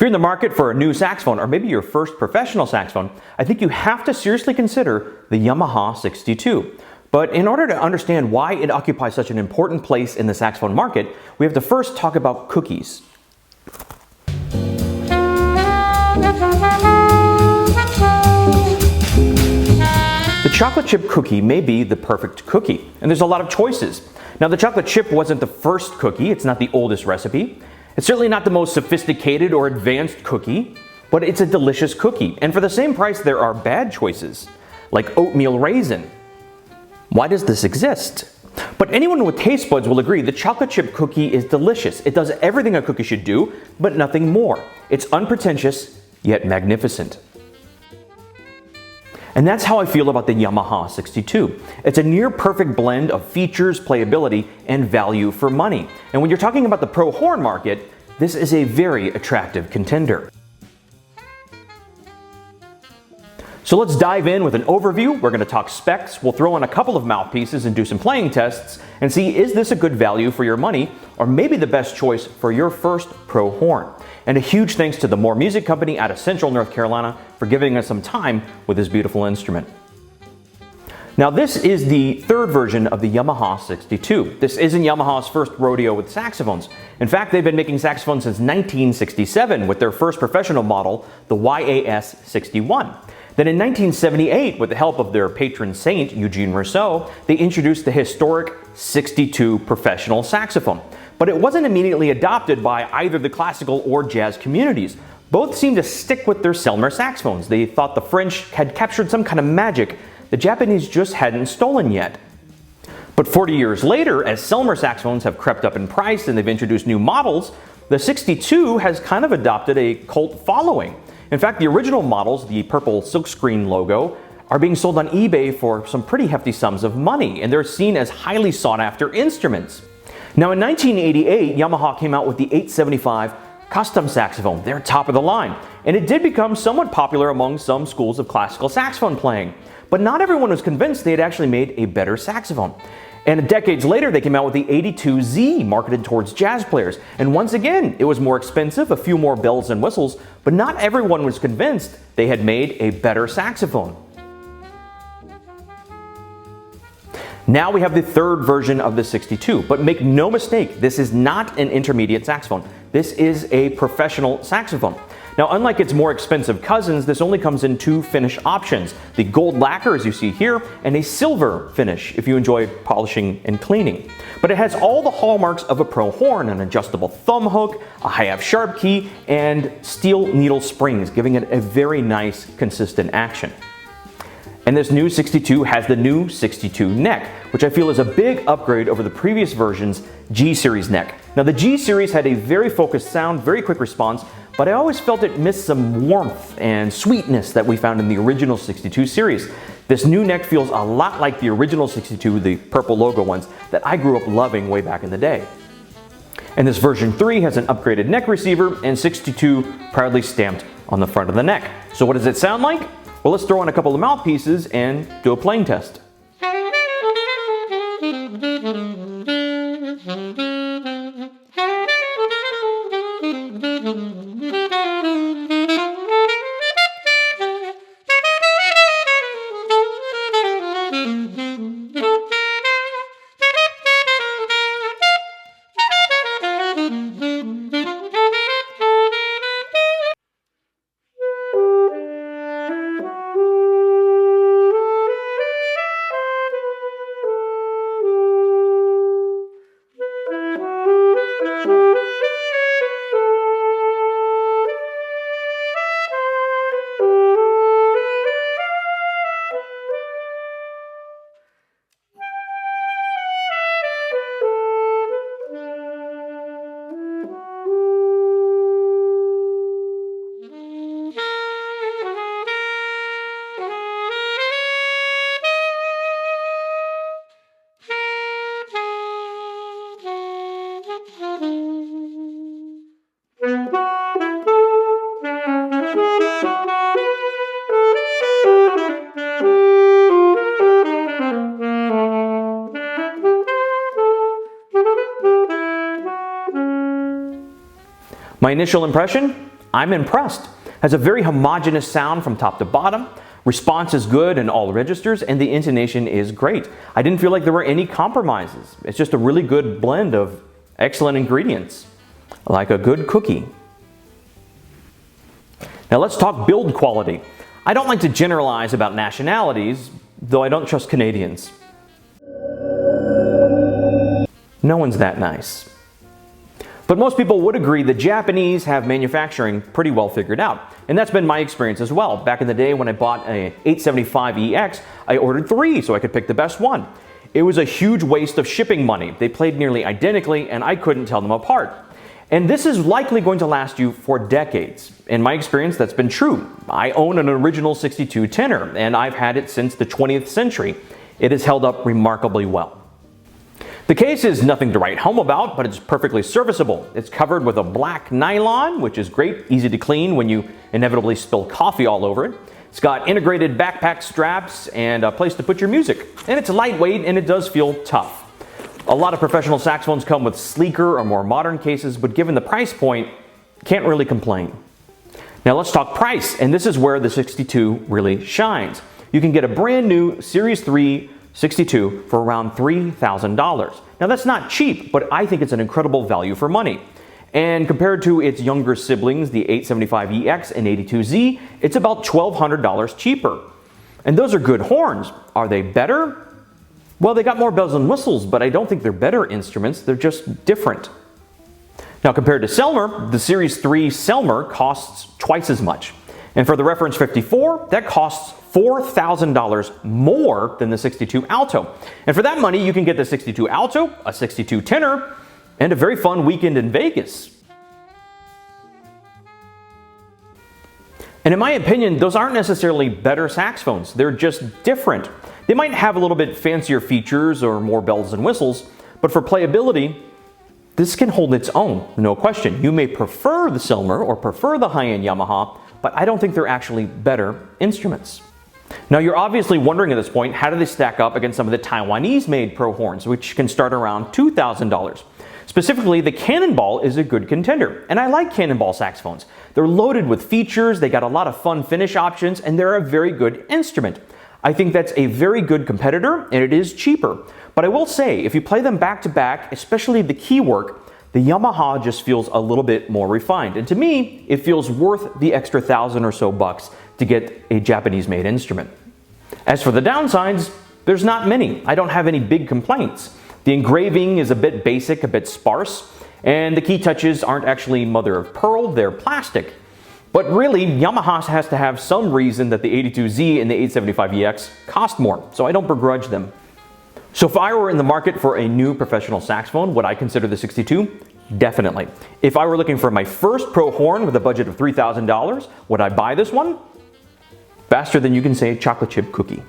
you're in the market for a new saxophone, or maybe your first professional saxophone, I think you have to seriously consider the Yamaha 62. But in order to understand why it occupies such an important place in the saxophone market, we have to first talk about cookies. The chocolate chip cookie may be the perfect cookie, and there's a lot of choices. Now, the chocolate chip wasn't the first cookie, it's not the oldest recipe. It's certainly not the most sophisticated or advanced cookie, but it's a delicious cookie. And for the same price, there are bad choices, like oatmeal raisin. Why does this exist? But anyone with taste buds will agree the chocolate chip cookie is delicious. It does everything a cookie should do, but nothing more. It's unpretentious, yet magnificent. And that's how I feel about the Yamaha 62. It's a near perfect blend of features, playability, and value for money. And when you're talking about the pro horn market, this is a very attractive contender. So let's dive in with an overview. We're going to talk specs, we'll throw in a couple of mouthpieces and do some playing tests and see, is this a good value for your money, or maybe the best choice for your first pro horn. And a huge thanks to the Moore Music Company out of Central North Carolina for giving us some time with this beautiful instrument. Now, this is the third version of the Yamaha 62. This isn't Yamaha's first rodeo with saxophones. In fact, they've been making saxophones since 1967 with their first professional model, the YAS 61. Then in 1978, with the help of their patron saint, Eugene Rousseau, they introduced the historic 62 professional saxophone. But it wasn't immediately adopted by either the classical or jazz communities. Both seemed to stick with their Selmer saxophones. They thought the French had captured some kind of magic the Japanese just hadn't stolen yet. But 40 years later, as Selmer saxophones have crept up in price and they've introduced new models, the 62 has kind of adopted a cult following. In fact, the original models, the purple silkscreen logo, are being sold on eBay for some pretty hefty sums of money, and they're seen as highly sought after instruments. Now, in 1988, Yamaha came out with the 875 Custom Saxophone, their top of the line, and it did become somewhat popular among some schools of classical saxophone playing. But not everyone was convinced they had actually made a better saxophone. And decades later, they came out with the 82Z, marketed towards jazz players. And once again, it was more expensive, a few more bells and whistles, but not everyone was convinced they had made a better saxophone. Now we have the third version of the 62, but make no mistake, this is not an intermediate saxophone. This is a professional saxophone. Now, unlike its more expensive cousins, this only comes in two finish options: the gold lacquer, as you see here, and a silver finish if you enjoy polishing and cleaning. But it has all the hallmarks of a pro horn: an adjustable thumb hook, a hi-hat sharp key, and steel needle springs, giving it a very nice, consistent action. And this new 62 has the new 62 neck, which I feel is a big upgrade over the previous version's G-Series neck. Now, the G-Series had a very focused sound, very quick response, but I always felt it missed some warmth and sweetness that we found in the original 62 series. This new neck feels a lot like the original 62, the purple logo ones, that I grew up loving way back in the day. And this version 3 has an upgraded neck receiver and 62 proudly stamped on the front of the neck. So what does it sound like? Well, let's throw in a couple of mouthpieces and do a playing test. My initial impression? I'm impressed. Has a very homogeneous sound from top to bottom. Response is good in all registers, and the intonation is great. I didn't feel like there were any compromises. It's just a really good blend of excellent ingredients, like a good cookie. Now let's talk build quality. I don't like to generalize about nationalities, though I don't trust Canadians. No one's that nice. But most people would agree the Japanese have manufacturing pretty well figured out. And that's been my experience as well. Back in the day when I bought a 875EX, I ordered 3 so I could pick the best one. It was a huge waste of shipping money. They played nearly identically and I couldn't tell them apart. And this is likely going to last you for decades. In my experience, that's been true. I own an original 62 tenor and I've had it since the 20th century. It has held up remarkably well. The case is nothing to write home about, but it's perfectly serviceable. It's covered with a black nylon, which is great, easy to clean when you inevitably spill coffee all over it. It's got integrated backpack straps and a place to put your music. And it's lightweight and it does feel tough. A lot of professional saxophones come with sleeker or more modern cases, but given the price point, can't really complain. Now let's talk price, and this is where the 62 really shines. You can get a brand new Series 3 62 for around $3,000. Now that's not cheap, but I think it's an incredible value for money. And compared to its younger siblings, the 875EX and 82Z, it's about $1,200 cheaper. And those are good horns. Are they better? Well, they got more bells and whistles, but I don't think they're better instruments, they're just different. Now compared to Selmer, the Series 3 Selmer costs twice as much. And for the reference 54, that costs $4,000 more than the 62 Alto. And for that money, you can get the 62 Alto, a 62 tenor, and a very fun weekend in Vegas. And in my opinion, those aren't necessarily better saxophones. They're just different. They might have a little bit fancier features or more bells and whistles, but for playability, this can hold its own, no question. You may prefer the Selmer or prefer the high-end Yamaha, but I don't think they're actually better instruments. Now you're obviously wondering at this point, how do they stack up against some of the Taiwanese-made pro horns, which can start around $2,000. Specifically, the Cannonball is a good contender, and I like Cannonball saxophones. They're loaded with features, they got a lot of fun finish options, and they're a very good instrument. I think that's a very good competitor, and it is cheaper. But I will say, if you play them back to back, especially the key work, the Yamaha just feels a little bit more refined. And to me, it feels worth the extra $1,000 or so bucks to get a Japanese-made instrument. As for the downsides, there's not many. I don't have any big complaints. The engraving is a bit basic, a bit sparse, and the key touches aren't actually mother of pearl, they're plastic. But really, Yamaha has to have some reason that the 82Z and the 875EX cost more, so I don't begrudge them. So if I were in the market for a new professional saxophone, would I consider the 62? Definitely. If I were looking for my first pro horn with a budget of $3,000, would I buy this one? Faster than you can say chocolate chip cookie.